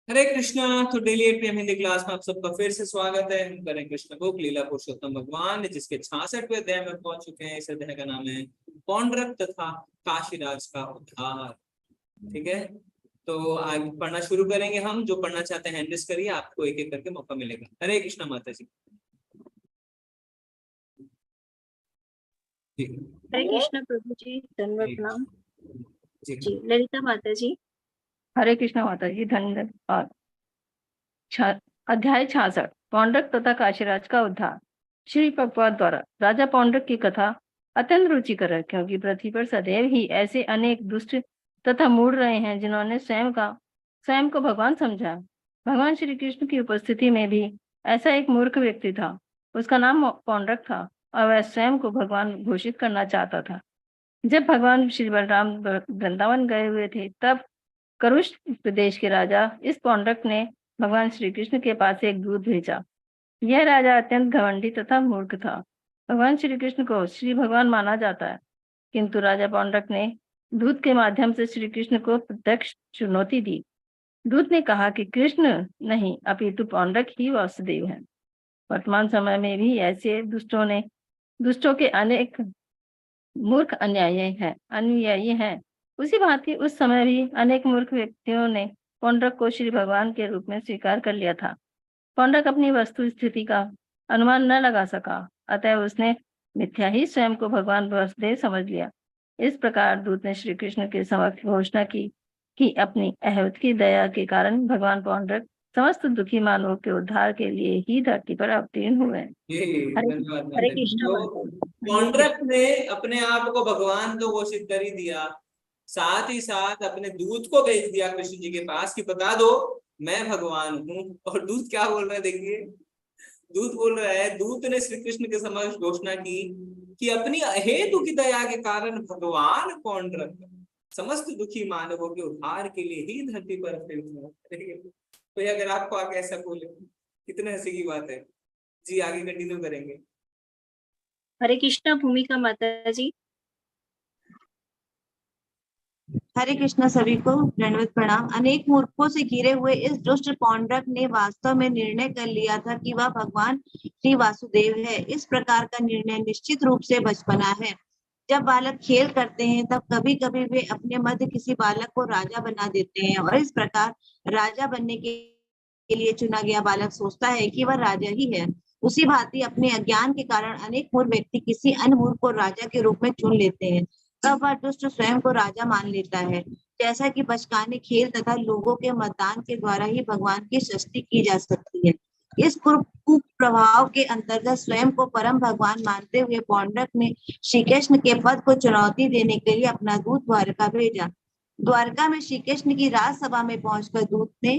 हरे कृष्णा। तो daily 8 PM Hindi class में आप सबका फिर से स्वागत है। हम करें कृष्ण भोग लीला पुरुषोत्तम भगवान जिसके 66वें अध्याय में पहुंच चुके हैं। इस अध्याय का नाम है पौंड्रक तथा काशीराज का उद्धार। ठीक है, तो आज पढ़ना शुरू करेंगे। हम जो पढ़ना चाहते हैं हैंडिस करिए, आपको एक एक करके मौका मिलेगा। हरे कृष्णा माता जी। हरे कृष्णा प्रभु जी, धन्यवाद प्रणाम जी। ललिता माता जी। हरे कृष्णा माता जी, धन्यवाद। अध्याय 66 पौंड्रक तथा काशीराज का उद्धार। श्री प्रभुपाद द्वारा राजा पौंड्रक की कथा अत्यंत रुचिकर है, क्योंकि पृथ्वी पर सदैव ही ऐसे अनेक दुष्ट तथा मूढ़ रहे हैं जिन्होंने स्वयं को भगवान समझा। भगवान श्री कृष्ण की उपस्थिति में भी ऐसा एक मूर्ख व्यक्ति था। उसका नाम पौंड्रक था और वह स्वयं को भगवान घोषित करना चाहता था। जब भगवान श्री बलराम वृंदावन गए हुए थे, तब करुष प्रदेश के राजा इस पौंड्रक ने भगवान श्री कृष्ण के पास एक दूत भेजा। यह राजा अत्यंत घमंडी तथा मूर्ख था। भगवान श्री कृष्ण को श्री भगवान माना जाता है, किंतु राजा पौंड्रक ने दूत के माध्यम से श्री कृष्ण को प्रत्यक्ष चुनौती दी। दूत ने कहा कि कृष्ण नहीं, अपितु पौंड्रक ही वासुदेव है। वर्तमान समय में भी ऐसे दुष्टों के अनेक मूर्ख अनुयायी हैं। उसी भांति उस समय भी अनेक मूर्ख व्यक्तियों ने पौंड्रक को श्री भगवान के रूप में स्वीकार कर लिया था। पौंड्रक अपनी वस्तु स्थिति का अनुमान न लगा सका, अतः उसने मिथ्या ही स्वयं को भगवान वासुदेव समझ लिया। इस प्रकार दूत ने श्री कृष्ण के समक्ष घोषणा की कि अपनी अहवत की दया के कारण भगवान पौंड्रक समस्त दुखी मानवों के उद्धार के लिए ही धरती पर अवतीर्ण हुए। हरे कृष्णा पौंड्रक ने अपने आप को भगवान तो घोषित कर ही दिया, साथ ही साथ अपने दूत को भेज दिया कृष्ण जी के पास कि बता दो मैं भगवान हूँ। और दूत क्या बोल रहा है, देखिए दूत बोल रहा है, दूत ने श्री कृष्ण के समक्ष घोषणा की कि अपनी अहेतु की दया के कारण भगवान पौंड्रक समस्त दुखी मानवों के उद्धार के लिए ही धरती पर अवतरित हुए। तो अगर आपको आगे ऐसा बोले, कितने हंसी की बात है जी। आगे कंटिन्यू करेंगे। हरे कृष्णा भूमिका माता जी। हरे कृष्णा सभी को दंडवत प्रणाम। अनेक मूर्खों से घिरे हुए इस दुष्ट पौंड्रक ने वास्तव में निर्णय कर लिया था कि वह भगवान श्री वासुदेव है। इस प्रकार का निर्णय निश्चित रूप से बचपना है। जब बालक खेल करते हैं, तब कभी कभी वे अपने मध्य किसी बालक को राजा बना देते हैं, और इस प्रकार राजा बनने के लिए चुना गया बालक सोचता है कि वह राजा ही है। उसी भांति अपने अज्ञान के कारण अनेक मूर्ख व्यक्ति किसी अन्य मूर्ख को राजा के रूप में चुन लेते हैं। तब वह दुष्ट स्वयं को राजा मान लेता है। जैसा कि बचकाने खेल तथा लोगों के मतदान के द्वारा ही भगवान की सृष्टि की जा सकती है। इस कुप्रभाव के अंतर्गत स्वयं को परम भगवान मानते हुए पौंड्रक ने श्री कृष्ण के पद को चुनौती देने के लिए अपना दूत द्वारका भेजा। द्वारका में श्री कृष्ण की राजसभा में पहुंचकर दूत ने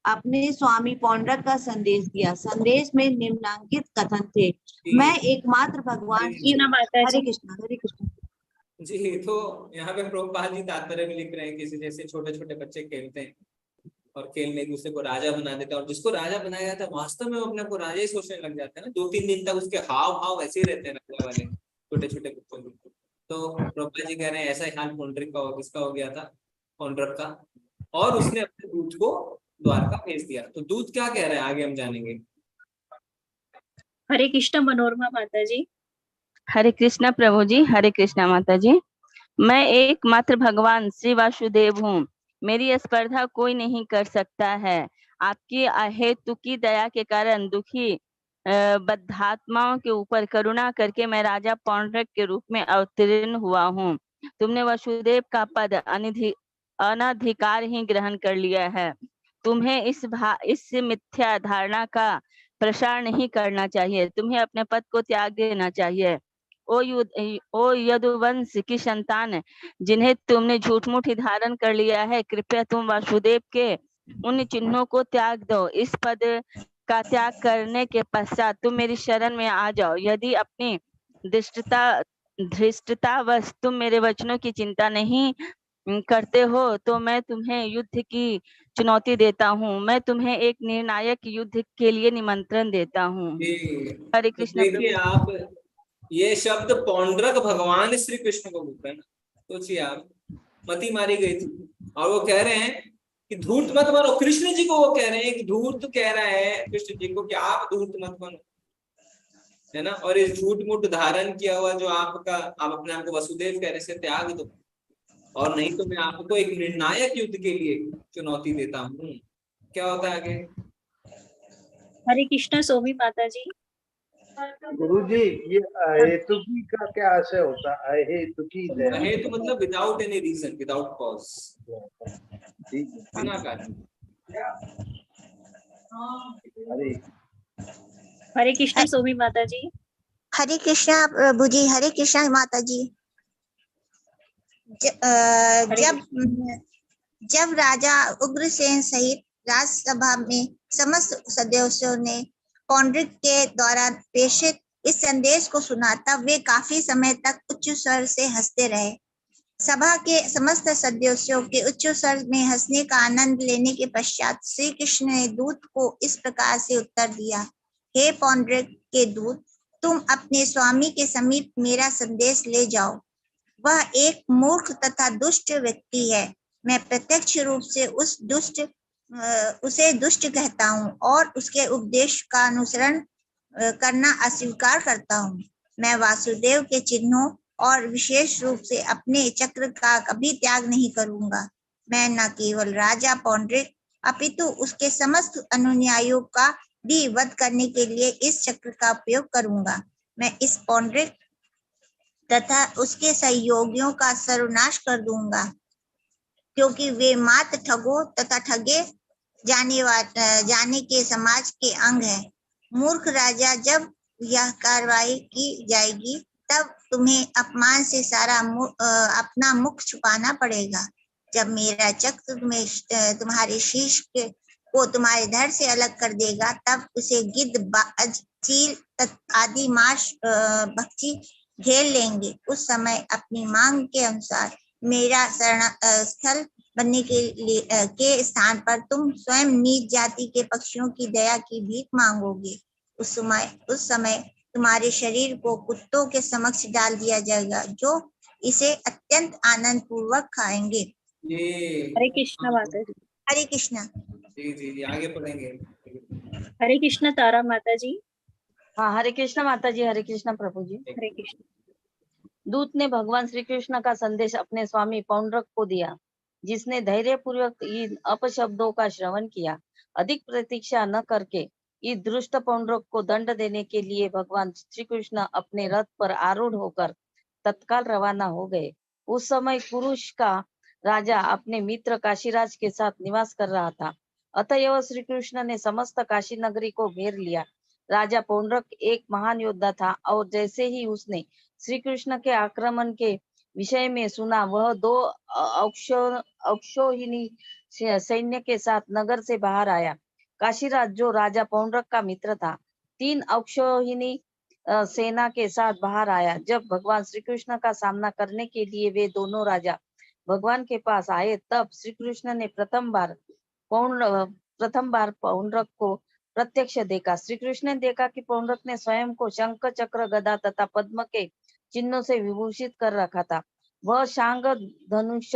अपने स्वामी पौंड्रक का संदेश दिया। संदेश में निम्नांकित कथन थे। मैं एकमात्र भगवान श्री हरे कृष्ण जी। तो यहाँ पे प्रभुपाद जी तात्पर्य में लिख रहे हैं कि जैसे छोटे छोटे बच्चे खेलते हैं और खेलने एक दूसरे को राजा बना देते हैं, और जिसको राजा बनाया जाता है वास्तव में वो अपने को राजा ही सोचने लग जाते हैं ना। 2-3 दिन तक उसके हाव भाव ऐसे ही रहते हैं राजा वाले छोटे छोटे बच्चों के। तो प्रभुपाद जी कह रहे हैं ऐसा ही हाल पौंड्रक का किसका हो गया था, पौंड्रक का। और उसने अपने दूत को द्वारका भेज दिया। तो दूत क्या कह रहे हैं आगे हम जानेंगे। हरे कृष्णा मनोरमा माता जी। हरे कृष्णा प्रभु जी, हरे कृष्णा माता जी। मैं एकमात्र भगवान श्री वासुदेव हूँ। मेरी स्पर्धा कोई नहीं कर सकता है। आपकी अहेतु की दया के कारण दुखी बद्धात्माओं के ऊपर करुणा करके मैं राजा पौंड्रक के रूप में अवतीर्ण हुआ हूँ। तुमने वासुदेव का पद अनधिकार ही ग्रहण कर लिया है। तुम्हें इस मिथ्या धारणा का प्रसार नहीं करना चाहिए। तुम्हें अपने पद को त्याग देना चाहिए। ओ यदुवंश की संतान, जिन्हें तुमने झूठ-मूठी धारण कर लिया है, कृपया तुम वासुदेव के उन चिन्हों को त्याग दो। इस पद का त्याग करने के पश्चात तुम मेरी शरण में आ जाओ। यदि अपनी धृष्टतावश तुम मेरे वचनों की चिंता नहीं करते हो, तो मैं तुम्हें युद्ध की चुनौती देता हूँ। मैं तुम्हें एक निर्णायक युद्ध के लिए निमंत्रण देता हूँ। हरे कृष्ण। देखिए आप, ये शब्द पौंड्रक भगवान श्री कृष्ण को बोलते हैं ना। सोचिए आप, मती मारी गई थी और वो कह रहे हैं कि धूर्त मत बनो। कृष्ण जी को वो कह रहे हैं कि धूर्त कह रहा है कृष्ण जी को कि आप धूर्त मत बनो, है ना। और इस झूठ मूठ धारण किया हुआ जो आपका, आप अपने आप को वसुदेव कह रहे से त्याग दो, और नहीं तो मैं आपको एक निर्णायक युद्ध के लिए चुनौती देता हूँ। क्या होता है आगे? हरे कृष्णा सोमी माता जी। गुरुजी, ये अहेतुकी का क्या आशय होता है? अहेतुकी दया। अहेतु मतलब without any reason, without cause, ठीक है। बिना कारण। अरे हरे कृष्णा सोमी माता जी। हरे कृष्णा प्रभु जी। हरे कृष्णा माता जी। हरे जब राजा उग्रसेन सहित राज्यसभा में समस्त सदस्यों ने पौंड्रिक के द्वारा प्रेषित इस संदेश को सुना, तब वे काफी समय तक उच्च स्वर से हंसते रहे। सभा के समस्त सदस्यों के उच्च स्वर में हंसने का आनंद लेने के पश्चात श्री कृष्ण ने दूत को इस प्रकार से उत्तर दिया, हे पौंड्रिक के दूत, तुम अपने स्वामी के समीप मेरा संदेश ले जाओ। वह एक मूर्ख तथा दुष्ट व्यक्ति है। मैं प्रत्यक्ष रूप से उसे दुष्ट कहता हूँ और उसके उपदेश का अनुसरण करना अस्वीकार करता हूँ। मैं वासुदेव के चिन्हों और विशेष रूप से अपने चक्र का कभी त्याग नहीं करूंगा। मैं न केवल राजा पौंड्रिक अपितु उसके समस्त अनुयायियों का भी वध करने के लिए इस चक्र का उपयोग करूंगा। मैं इस पौंड्रिक तथा उसके सहयोगियों का सर्वनाश कर दूंगा, क्योंकि वे मात्र ठगों तथा ठगे जाने के समाज के अंग है। मूर्ख राजा, जब यह कार्रवाई की जाएगी तब तुम्हें अपमान से सारा अपना मुख छुपाना पड़ेगा। जब मेरा चक्र तुम्हारे शीश को तुम्हारे धड़ से अलग कर देगा, तब उसे गिद्ध, बाज, चील आदि मांस भक्षी घेर लेंगे। उस समय अपनी मांग के अनुसार मेरा स्थल बनने के स्थान पर तुम स्वयं नीच जाति के पक्षियों की दया की भीख मांगोगे। उस समय तुम्हारे शरीर को कुत्तों के समक्ष डाल दिया जाएगा, जो इसे अत्यंत आनंद पूर्वक खाएंगे। हरे कृष्णा माता जी। हरे कृष्णा। जी जी जी, आगे पढ़ेंगे। हरे कृष्णा तारा माता जी। हाँ, हरे कृष्णा माता जी। हरे कृष्णा प्रभु जी। हरे कृष्ण। दूत ने भगवान श्री कृष्ण का संदेश अपने स्वामी पौंड्रक को दिया, जिसने धैर्य पूर्वक इन अपशब्दों का श्रवण किया। अधिक प्रतीक्षा न करके इस दुष्ट पौंड्रक को दंड देने के लिए भगवान श्री कृष्ण अपने रथ पर आरूढ़ होकर तत्काल रवाना हो गए। उस समय कुरुष का राजा अपने मित्र काशीराज के साथ निवास कर रहा था। अतएव श्री कृष्ण ने समस्त काशी नगरी को घेर लिया। राजा पौंड्रक एक महान योद्धा था, और जैसे ही उसने श्री कृष्ण के आक्रमण के विषय में सुना, वह 2 अक्षौहिणी सैन्य के साथ नगर से बाहर आया। काशीराज, जो राजा पौंड्रक का मित्र था, 3 अक्षौहिणी सेना के साथ बाहर आया। जब भगवान श्री कृष्ण का सामना करने के लिए वे दोनों राजा भगवान के पास आए, तब श्री कृष्ण ने प्रथम बार पौंड्रक को प्रत्यक्ष देखा। श्री कृष्ण ने देखा कि पौंड्रक ने स्वयं को शंख, चक्र, गदा तथा पद्म के चिन्हों से विभूषित कर रखा था। वह शांग धनुष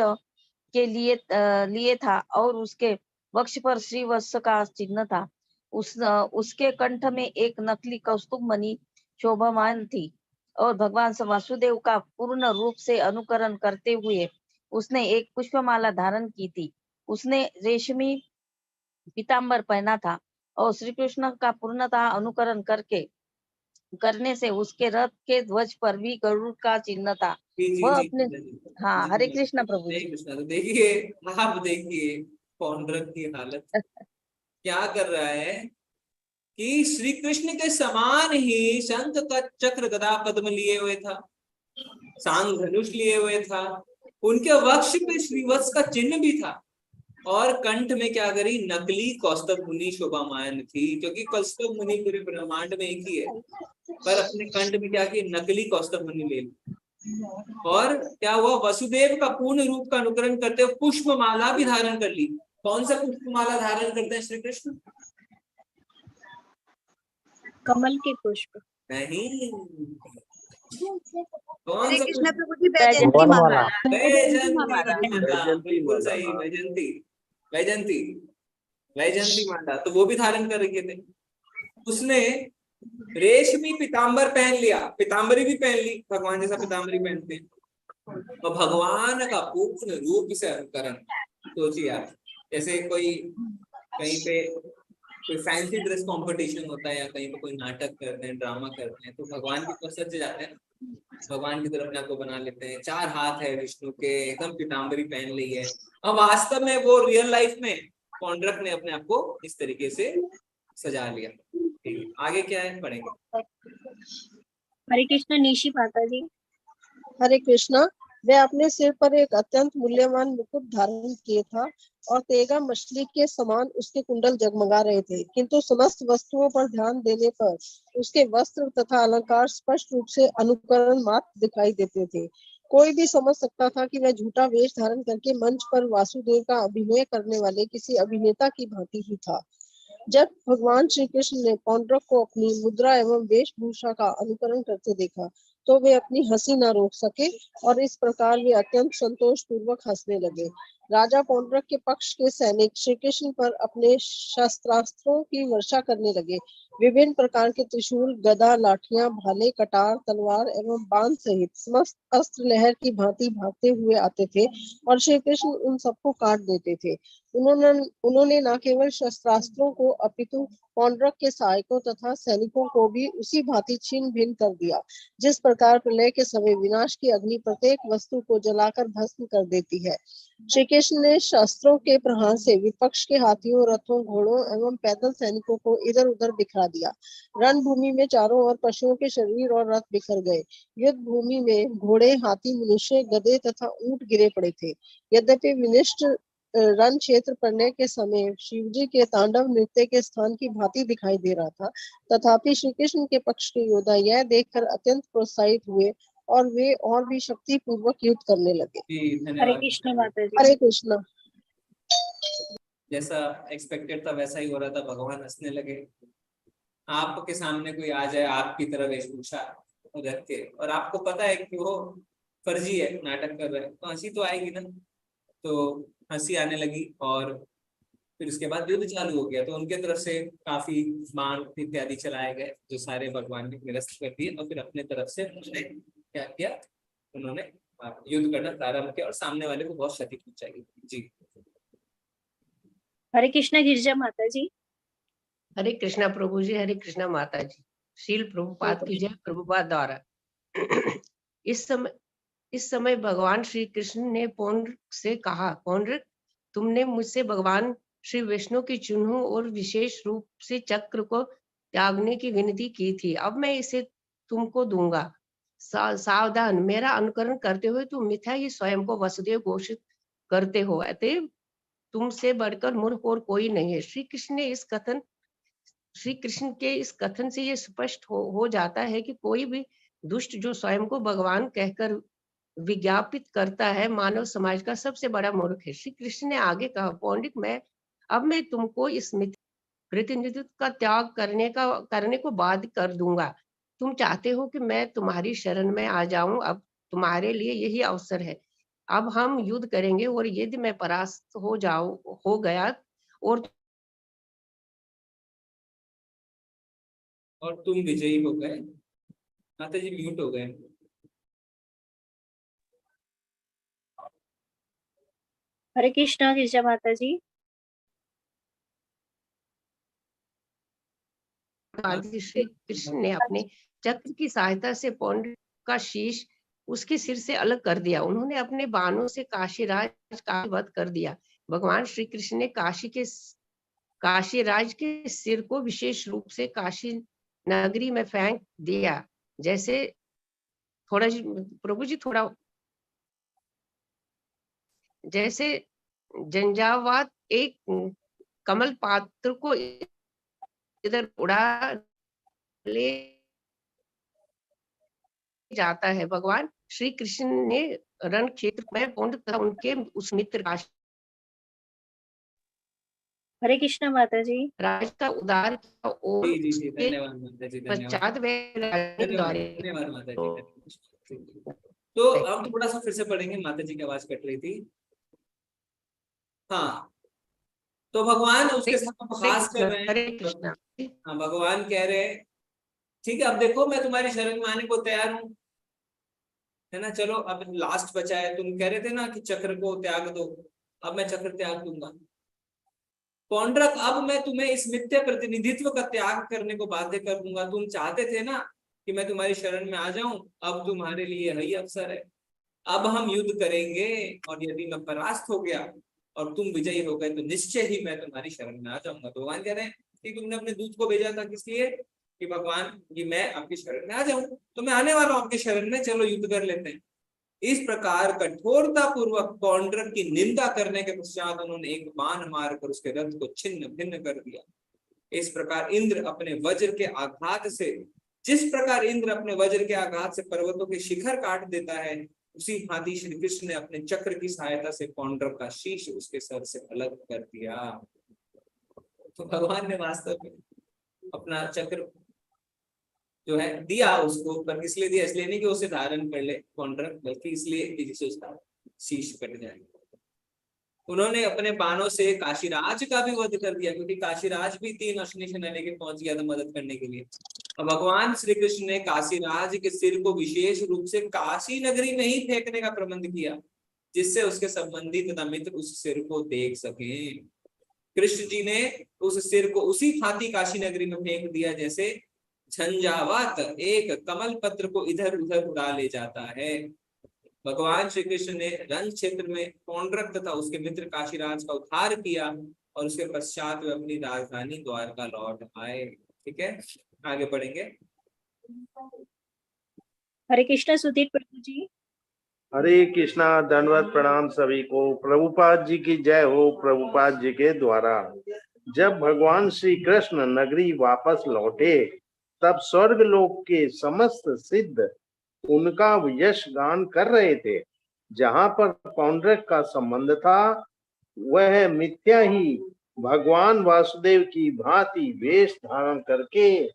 के लिए था और उसके वक्ष पर श्रीवत्स का चिन्ह था। उसके कंठ में एक नकली कौस्तुभ मणि शोभामान थी, और भगवान वासुदेव का पूर्ण रूप से अनुकरण करते हुए उसने एक पुष्पमाला धारण की थी। उसने रेशमी पीताम्बर पहना था, और श्री कृष्ण का पूर्णतः अनुकरण करने से उसके रथ के ध्वज पर भी गरुड़ का चिन्ह था। वह अपने हाँ, हरे कृष्ण प्रभु जी। तो देखिए, आप देखिए पौंड्रक की हालत क्या कर रहा है कि श्री कृष्ण के समान ही शंख का चक्र गदा पद्म लिए हुए था, सांग धनुष लिए हुए था, उनके वक्ष पे श्रीवत्स का चिन्ह भी था, और कंठ में क्या करी, नकली कौस्तुभ मुनि शोभामान थी, क्योंकि कौस्तुभ मुनि पूरे ब्रह्मांड में एक ही है, पर अपने कंठ में क्या की, नकली कौस्तुभ मुनि ले ली। और क्या हुआ, वसुदेव का पूर्ण रूप का अनुकरण करते हुए पुष्पमाला भी धारण कर ली। कौन सा पुष्पमाला धारण करते हैं श्री कृष्ण? कमल के पुष्प नहीं, हरे कौन सा कृष्ण पुष्प? प्रभु जी, वैजयंती माला। वैजयंती माला, बिल्कुल सही, वैजयंती। वैजयंती माता, तो वो भी धारण कर रखे थे। उसने रेशमी पीताम्बर पहन लिया, पीताम्बरी भी पहन ली, भगवान जैसा पीताम्बरी पहनते हैं, और भगवान का पूर्ण रूप से अनुकरण। सोचिए आप, जैसे कोई कहीं पे कोई फैंसी ड्रेस कंपटीशन होता है या कहीं पे कोई नाटक करते हैं, ड्रामा करते हैं, तो भगवान की तरफ सज जाते हैं, भगवान की तरफ अपने आप को बना लेते हैं। 4 हाथ है विष्णु के, एकदम पीताम्बरी पहन ली है, और वास्तव में वो रियल लाइफ में पौंड्रक ने अपने आप को इस तरीके से सजा लिया। ठीक है, आगे क्या है पढ़ेंगे। हरे कृष्णा निशी माता जी। हरे कृष्णा। वह अपने सिर पर एक अत्यंत मूल्यवान मुकुट धारण किए था और तेगा मछली के समान उसके कुंडल जगमगा रहे थे, किंतु समस्त वस्तुओं पर ध्यान देने पर उसके वस्त्र तथा अलंकार स्पष्ट रूप से अनुकरण मात्र दिखाई देते थे। कोई भी समझ सकता था कि वह झूठा वेश धारण करके मंच पर वासुदेव का अभिनय करने वाले किसी अभिनेता की भांति ही था। जब भगवान श्री कृष्ण ने पौंड्रक को अपनी मुद्रा एवं वेशभूषा का अनुकरण करते देखा तो वे अपनी हंसी न रोक सके और इस प्रकार वे अत्यंत संतोष पूर्वक हंसने लगे। राजा पौंड्रक के पक्ष के सैनिक श्री कृष्ण पर अपने शस्त्रास्त्रों की वर्षा करने लगे। विभिन्न प्रकार के त्रिशूल, गदा, लाठियां, भाले, कटार, तलवार एवं बाण सहित समस्त अस्त्र लहर की भांति भागते हुए आते थे और श्री कृष्ण उन सबको काट देते थे। उन्होंने न केवल शस्त्रास्त्रों को अपितु पौंड्रक के सहायकों तथा सैनिकों को भी उसी भांति छीन भिन्न कर दिया, जिस प्रकार प्रलय के समय विनाश की अग्नि प्रत्येक वस्तु को जलाकर भस्म कर देती है। श्री कृष्ण ने शस्त्रों के प्रहार से विपक्ष के हाथियों, रथों, घोड़ों एवं पैदल सैनिकों को इधर उधर बिखरा दिया। रणभूमि में चारों ओर पशुओं के शरीर और रथ बिखर गए। युद्ध भूमि में घोड़े, हाथी, मनुष्य, गधे तथा ऊंट गिरे पड़े थे। यद्यपि विनिष्ट रण क्षेत्र पड़ने के समय शिवजी के तांडव नृत्य के स्थान की भांति दिखाई दे रहा था, तथापि श्री कृष्ण के पक्ष के योद्धा यह देखकर अत्यंत प्रोत्साहित हुए और वे और भी शक्ति पूर्वक युद्ध करने लगे। हरे कृष्ण माता जी। हरे कृष्ण। जैसा एक्सपेक्टेड था वैसा ही हो रहा था, भगवान हंसने लगे। आपके सामने कोई आ जाए आपकी तरह वेशभूषा रख के, और आपको पता है कि वो फर्जी है, नाटक कर रहे हैं, तो हंसी तो आएगी ना। तो हंसी आने लगी और फिर उसके बाद युद्ध चालू हो गया। तो उनके तरफ से काफी बाण इत्यादि चलाए गए जो सारे भगवान ने निरस्त कर दिए, और फिर अपने तरफ से उन्होंने क्या किया, उन्होंने युद्ध करना प्रारंभ किया और सामने वाले को बहुत क्षति पहुंचाई। जी हरे कृष्णा गिरिजा माता जी। हरे कृष्णा प्रभु जी। हरे कृष्णा माता जी। शील प्रभुपाद की जय। प्रभुपाद द्वारा इस समय भगवान श्री कृष्ण ने पौंड्रक से कहा, पौंड्रक, तुमने मुझसे भगवान श्री विष्णु के चिन्हों और विशेष रूप से चक्र को त्यागने की विनती की थी, अब मैं इसे तुमको दूंगा। सावधान, मेरा अनुकरण करते हुए तुम मिथ्या ही स्वयं को वसुदेव घोषित करते हो, अतएव तुमसे बढ़कर मूर्ख और कोई नहीं है। श्री कृष्ण के इस कथन से ये स्पष्ट हो जाता है कि कोई भी दुष्ट जो स्वयं को भगवान कहकर विज्ञापित करता है, मानव समाज का सबसे बड़ा मूर्ख है। श्री कृष्ण ने आगे कहा, पौंड्रिक, मैं तुमको इस प्रतिनिधित्व का त्याग करने को बाध्य कर दूंगा। तुम चाहते हो कि मैं तुम्हारी शरण में आ जाऊं, अब तुम्हारे लिए यही अवसर है। अब हम युद्ध करेंगे और यदि मैं परास्त हो गया और तुम विजयी हो गए। माता जी म्यूट हो गए। हरे कृष्णा गिरिजा माता जी। श्री कृष्ण ने अपने चक्र की सहायता से पौंड्रिक का शीश उसके सिर से अलग कर दिया। उन्होंने अपने बाणों से काशीराज का वध कर दिया। भगवान श्री कृष्ण ने काशीराज के सिर को विशेष रूप से काशी नगरी में फेंक दिया। जैसे प्रभु जी थोड़ा जैसे जंजावात एक कमल पात्र को इधर उड़ा ले जाता है, भगवान श्री कृष्ण ने रण क्षेत्र में पौंड्रिक तथा उनके उस मित्र हरे कृष्णा माता जी। राज का उदार और धन्यवाद माता जी, पश्चात धन्यवाद माता जी। तो हम थोड़ा सा फिर से पढ़ेंगे, माता जी की आवाज कट रही थी। हाँ, तो भगवान उसके साथ उपहास कर रहे हरे हैं। कृष्णा। हाँ, भगवान कह रहे हैं ठीक है अब देखो मैं तुम्हारी शरण में आने को तैयार हूँ, है ना, चलो अब लास्ट बचा है, तुम कह रहे थे ना कि चक्र को त्याग दो, अब मैं चक्र त्याग दूंगा। पौंड्रक अब मैं तुम्हें इस मिथ्या प्रतिनिधित्व का त्याग करने को बाध्य कर दूंगा। तुम चाहते थे ना कि मैं तुम्हारी शरण में आ जाऊं, अब तुम्हारे लिए यही अवसर है। अब हम युद्ध करेंगे और यदि मैं परास्त हो गया और तुम विजयी हो गए तो निश्चय ही मैं तुम्हारी शरण में आ जाऊंगा। तो भगवान कह रहे हैं कि तुमने अपने दूत को भेजा था किस लिए, कि भगवान कि मैं आपकी शरण में आ जाऊं, तो मैं आने वाला हूं आपकी शरण में, चलो युद्ध कर लेते हैं। इस प्रकार कठोरता पूर्वक पौंड्रक की निंदा करने के पश्चात उन्होंने एक बाण मारकर उसके रथ को छिन्न भिन्न कर दिया। इस प्रकार इंद्र अपने वज्र के आघात से, जिस प्रकार इंद्र अपने वज्र के आघात से पर्वतों के शिखर काट देता है, उसी भांति श्री कृष्ण ने अपने चक्र की सहायता से पौंड्रक का शीश उसके सर से अलग कर दिया। तो भगवान ने वास्तव में अपना चक्र जो है दिया उसको, पर इसलिए दिया इसलिए नहीं कि उसे धारण कर ले पौंड्रक, बल्कि इसलिए जिससे उसका शीश कट जाए। उन्होंने अपने बाणों से काशीराज का भी वध कर दिया, क्योंकि काशीराज भी 3 अश्नि सेना लेके पहुंच गया था मदद करने के लिए। और भगवान श्री कृष्ण ने काशीराज के सिर को विशेष रूप से काशी नगरी में ही फेंकने का प्रबंध किया, जिससे उसके संबंधी तथा मित्र उस सिर को देख सके। कृष्ण जी ने उस सिर को उसी भांति काशी नगरी में फेंक दिया जैसे झंझावात एक कमल पत्र को इधर उधर उड़ा ले जाता है। भगवान श्री कृष्ण ने रण क्षेत्र में पौंड्रक तथा उसके मित्र काशीराज का उद्धार किया और उसके पश्चात वे अपनी राजधानी द्वारका लौट आए। ठीक है, आगे बढ़ेंगे। हरे कृष्णा सुधीर प्रभु जी। हरे कृष्णा, दंडवत प्रणाम सभी को। प्रभुपाद जी की जय हो। प्रभुपाद जी के द्वारा जब भगवान श्री कृष्ण नगरी वापस लौटे तब स्वर्ग लोक के समस्त सिद्ध उनका यश गान कर रहे थे। जहां पर पौंड्रक का संबंध था वह मिथ्या ही भगवान वासुदेव की भांति वेश धारण करके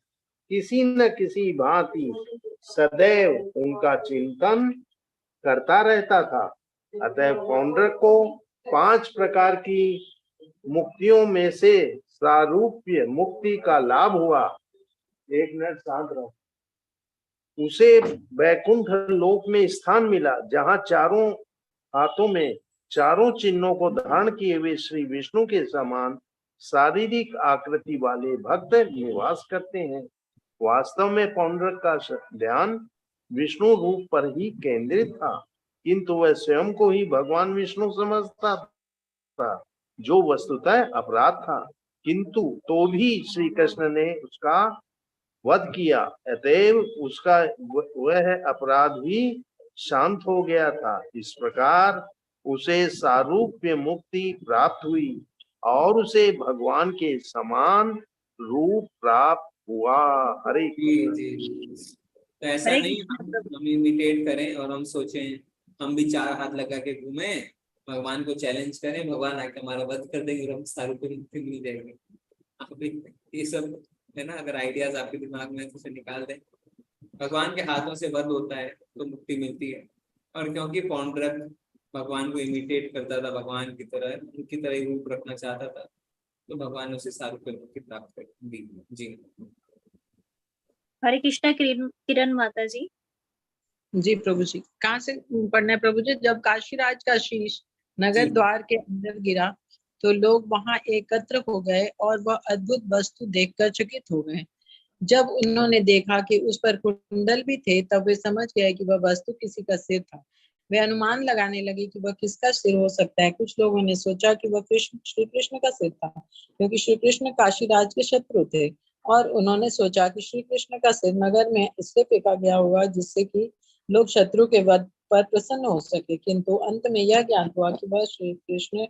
किसी न किसी भांति सदैव उनका चिंतन करता रहता था। अतः पौंड्रक को 5 प्रकार की मुक्तियों में से सारूप्य मुक्ति का लाभ हुआ। 1 मिनट शांत रहो। उसे वैकुंठ लोक में स्थान मिला, जहां चारों हाथों में चारों चिन्हों को धारण किए हुए श्री विष्णु के समान शारीरिक आकृति वाले भक्त निवास करते हैं। वास्तव में पौंड्रक का ध्यान विष्णु रूप पर ही केंद्रित था, किंतु वह स्वयं को ही भगवान विष्णु समझता था, जो वस्तुतः अपराध था। किंतु तो भी श्री कृष्ण ने उसका वध किया, अतएव उसका वह अपराध भी शांत हो गया था। इस प्रकार उसे सारूप्य मुक्ति प्राप्त हुई और उसे भगवान के समान रूप प्राप्त हुआ। हरे जी। तो ऐसा नहीं हम इमिटेट करें और हम सोचें हम भी 4 हाथ लगा के घूमे, भगवान को चैलेंज करें, भगवान आके हमारा वध कर देंगे और हम सारूप्य मुक्ति मिल जाएगी। आप ये सब है ना, अगर आइडियाज आपके दिमाग में तो उसे निकाल दें। भगवान के हाथों से वध होता है तो मुक्ति मिलती है, और क्योंकि पौंड्रक भगवान को इमिटेट करता था, भगवान की तरह उनकी तरह ही रूप रखना चाहता था, तो भगवान ने उसे सारूप्य मुक्ति प्राप्त कर दी। जी हरे कृष्णा किरण माता जी। जी प्रभु जी, कहाँ से पढ़ना है प्रभु जी? जब काशीराज का शीश नगर द्वार के अंदर गिरा तो लोग वहां एकत्र हो गए और वह अद्भुत वस्तु देखकर चकित हो गए। जब उन्होंने देखा कि उस पर कुंडल भी थे तब वे समझ गए कि वह वस्तु किसी का सिर था। वे अनुमान लगाने लगे कि वह किसका सिर हो सकता है। कुछ लोगों ने सोचा कि वह श्री कृष्ण का सिर था, क्योंकि श्री कृष्ण काशीराज के शत्रु थे, और उन्होंने सोचा कि श्री कृष्ण का सिर नगर में इसलिए फेंका गया होगा जिससे कि लोग शत्रु के वध पर प्रसन्न हो सके। किंतु अंत में यह ज्ञान हुआ कि वह श्री कृष्ण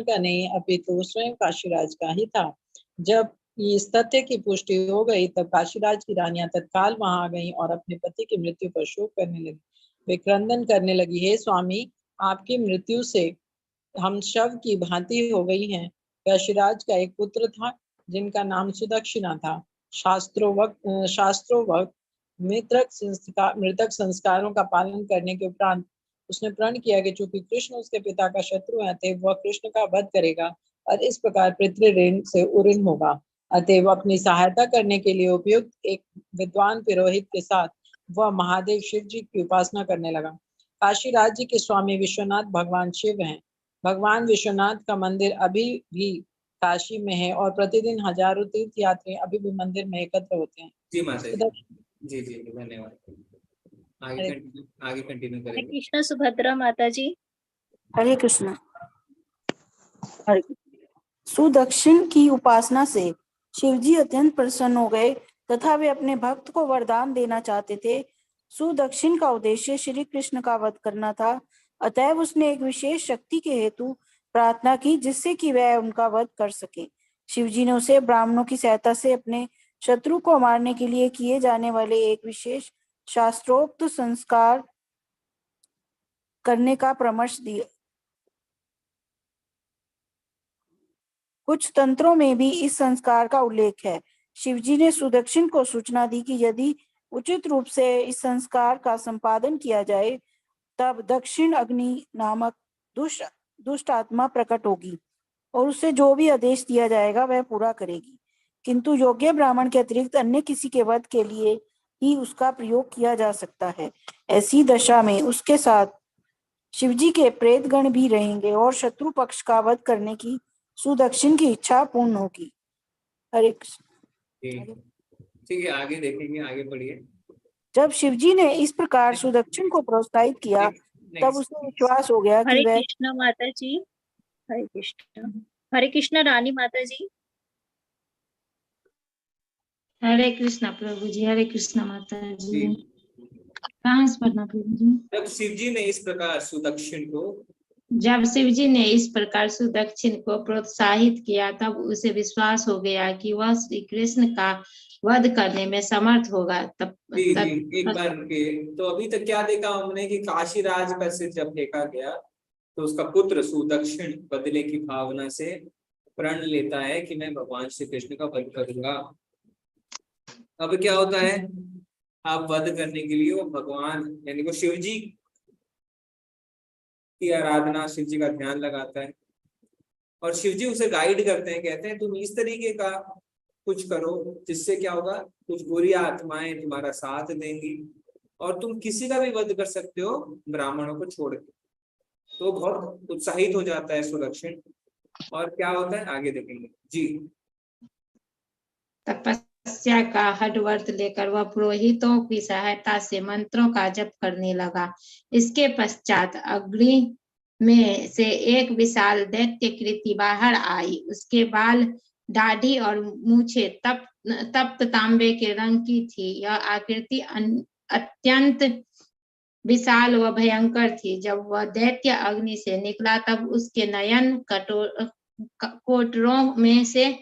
का नहीं अपितु स्वयं काशीराज का ही था। जब इस तथ्य की पुष्टि हो गई तब काशीराज की रानियां तत्काल वहां आ गईं और अपने पति की मृत्यु पर शोक करने लगी। वे क्रंदन करने लगी, हे स्वामी, आपकी मृत्यु से हम शव की भांति हो गई हैं। काशीराज का एक पुत्र था जिनका नाम सुदक्षिणा था। शास्त्रोवक्त मृतक संस्कारों का पालन करने के उपरांत उसने प्रण किया कि चूंकि कृष्ण उसके पिता का शत्रु है, अतएव वह कृष्ण का वध करेगा और इस प्रकार पितृ ऋण से उऋण होगा। अतएव अपनी सहायता करने के लिए उपयुक्त एक विद्वान पुरोहित के साथ वह महादेव शिव जी की उपासना करने लगा। काशी राज्य के स्वामी विश्वनाथ भगवान शिव हैं। भगवान विश्वनाथ का मंदिर अभी भी काशी में है और प्रतिदिन हजारों तीर्थ यात्री अभी भी मंदिर में एकत्र होते हैं। जी माता जी, जी धन्यवाद। आगे कंटिन्यू हरे करेंगे। कृष्णा सुभद्रा माता जी। हरे कृष्ण। हरे सुदक्षिण की उपासना से शिवजी अत्यंत प्रसन्न हो गए तथा वे अपने भक्त को वरदान देना चाहते थे। सुदक्षिण का उद्देश्य श्री कृष्ण का वध करना था, अतएव उसने एक विशेष शक्ति के हेतु प्रार्थना की जिससे कि वह उनका वध कर सके। शिवजी ने उसे ब्राह्मणों की सहायता से अपने शत्रु को मारने के लिए किए जाने वाले एक विशेष शास्त्रोक्त संस्कार करने का परामर्श दिया। कुछ तंत्रों में भी इस संस्कार का उल्लेख है। शिवजी ने सुदक्षिण को सूचना दी कि यदि उचित रूप से इस संस्कार का संपादन किया जाए तब दक्षिण अग्नि नामक दुष्ट आत्मा प्रकट होगी और उसे जो भी आदेश दिया जाएगा वह पूरा करेगी, किंतु योग्य ब्राह्मण के अतिरिक्त अन्य किसी के वध के लिए ही उसका प्रयोग किया जा सकता है। ऐसी दशा में उसके साथ शिवजी के प्रेतगण भी रहेंगे और शत्रु पक्ष का वध करने की सुदक्षिण की इच्छा पूर्ण होगी। हरे कृष्ण। ठीक है, आगे देखेंगे, आगे बढ़िए। जब शिवजी ने इस प्रकार सुदक्षिण को प्रोत्साहित किया तब उसे विश्वास हो गया कि हरे वह कृष्णा माता जी। हरे कृष्णा। हरे कृष्णा रानी माता जी। हरे कृष्णा प्रभु जी। हरे कृष्णा माता जी। कहाँ से पढ़ना प्रभु जी? जब शिवजी ने इस प्रकार सुदक्षिण को जब शिवजी ने इस प्रकार सुदक्षिण को प्रोत्साहित किया तब उसे विश्वास हो गया कि वह श्री कृष्ण का वध करने में समर्थ होगा। एक बार रुके, तो अभी तक क्या देखा हमने कि काशी राज का सिर जब फेंका गया तो उसका पुत्र सुदक्षिण बदले की भावना से प्रण लेता है कि मैं भगवान श्री कृष्ण का वध करूंगा। अब क्या होता है, आप वध करने के लिए वो भगवान यानी वो शिव जी की आराधना, शिव जी का ध्यान लगाता है और शिव जी उसे गाइड करते हैं, कहते हैं तुम इस तरीके का कुछ करो जिससे क्या होगा, कुछ बुरी आत्माएं तुम्हारा साथ देंगी और तुम किसी का भी वध कर सकते हो ब्राह्मणों को छोड़ के। तो बहुत उत्साहित हो जाता है सुदक्षिण और क्या होता है आगे देखेंगे जी। तपस्या का हठवर्त लेकर वह पुरोहितों की सहायता से मंत्रों का जप करने लगा। इसके पश्चात अग्नि में से एक विशाल दैत्य कृति बाहर आई। उसके बाल, दाढ़ी और मूछे तप्त तांबे के रंग की थी। यह आकृति अत्यंत विशाल व भयंकर थी। जब वह दैत्य अग्नि से निकला तब उसके नयन कोटरों में से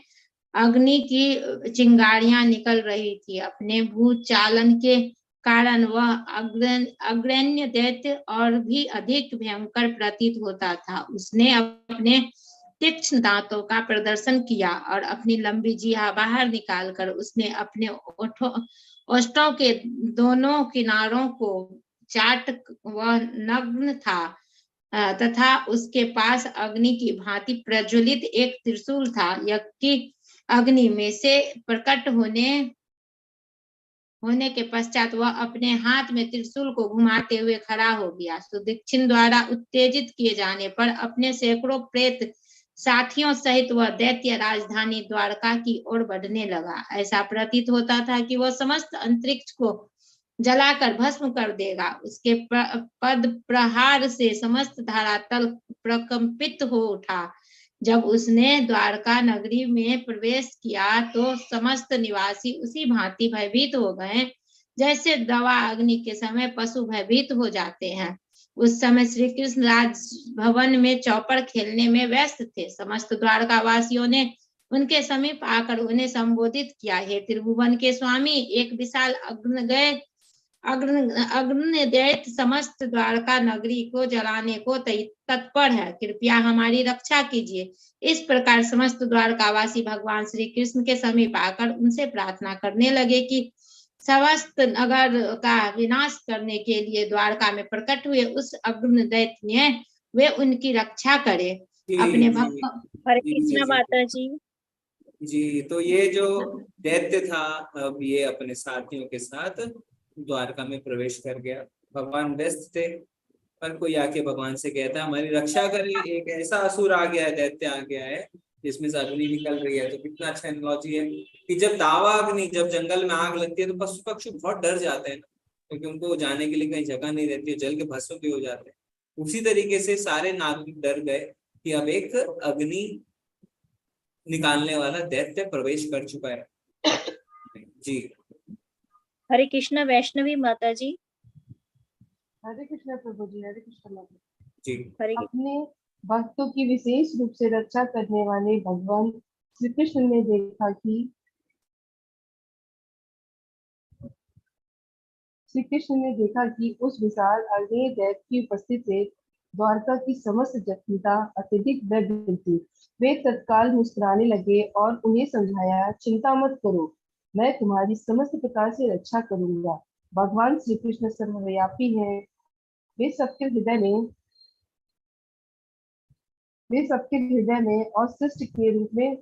अग्नि की चिंगारियां निकल रही थी। अपने भूचालन के कारण वह अग्रण्य दैत्य और भी अधिक भयंकर प्रतीत होता था। उसने अपने तीक्ष्ण दांतों का प्रदर्शन किया और अपनी लंबी जीहा बाहर निकालकर उसने अपने ओष्ठों के दोनों किनारों को चाट वह नग्न था तथा उसके पास अग्नि की भांति प्रज्वलित एक त्रिशूल था। यज्ञ अग्नि में से प्रकट होने के पश्चात वह अपने हाथ में त्रिशूल को घुमाते हुए खड़ा हो गया। सुदक्षिण द्वारा उत्तेजित किए जाने पर अपने सैकड़ों प्रेत साथियों सहित वह दैत्य राजधानी द्वारका की ओर बढ़ने लगा। ऐसा प्रतीत होता था कि वह समस्त अंतरिक्ष को जलाकर भस्म कर देगा। उसके पद प्रहार से समस्त धरातल प्रकंपित हो उठा। जब उसने द्वारका नगरी में प्रवेश किया तो समस्त निवासी उसी भांति भयभीत हो गए जैसे दवा अग्नि के समय पशु भयभीत हो जाते हैं। उस समय श्री कृष्ण राजभवन में चौपड़ खेलने में व्यस्त थे। समस्त द्वारका वासियों ने उनके समीप आकर उन्हें संबोधित किया, हे त्रिभुवन के स्वामी, एक विशाल अग्नि दैत्य समस्त द्वारका नगरी को जलाने को तत्पर है, कृपया हमारी रक्षा कीजिए। इस प्रकार समस्त द्वारकावासी भगवान श्री कृष्ण के समीप आकर उनसे प्रार्थना करने लगे कि समस्त नगर का विनाश करने के लिए द्वारका में प्रकट हुए उस अग्नि दैत्य ने वे उनकी रक्षा करे। अपने भक्त हरे कृष्णा माता जी। जी, तो ये जो दैत्य था अब ये अपने साथियों के साथ द्वारका में प्रवेश कर गया। भगवान व्यस्त थे, पर कोई आके भगवान से कहता है हमारी रक्षा करिए, एक ऐसा असुर आ गया है, दैत्य आ गया है जिसमें से अग्नि निकल रही है। तो कितना अच्छा एनालॉजी है कि जब दावा अग्नि, जब जंगल में आग लगती है तो पशु पक्षी बहुत डर जाते हैं ना, क्योंकि उनको जाने के लिए कहीं जगह नहीं रहती है, जल के भस्म भी हो जाते हैं। उसी तरीके से सारे नागरिक डर गए कि अब एक अग्नि निकालने वाला दैत्य प्रवेश कर चुका है। जी हरे कृष्णा वैष्णवी माता जी। हरे कृष्ण प्रभु जी। हरे कृष्ण माता जी। अपने भक्तों की विशेष रूप से रक्षा करने वाले भगवान श्री कृष्ण ने देखा कि उस विशाल अग्नि दैत्य की उपस्थिति से द्वारका की समस्त जटिलता अत्यधिक बढ़ गई थी। वे तत्काल मुस्कुराने लगे और उन्हें समझाया, चिंता मत करो, मैं तुम्हारी समस्त प्रकार से रक्षा करूंगा। भगवान श्री कृष्ण सर्वव्यापी हैं, वे सबके हृदय में और सृष्ट के रूप में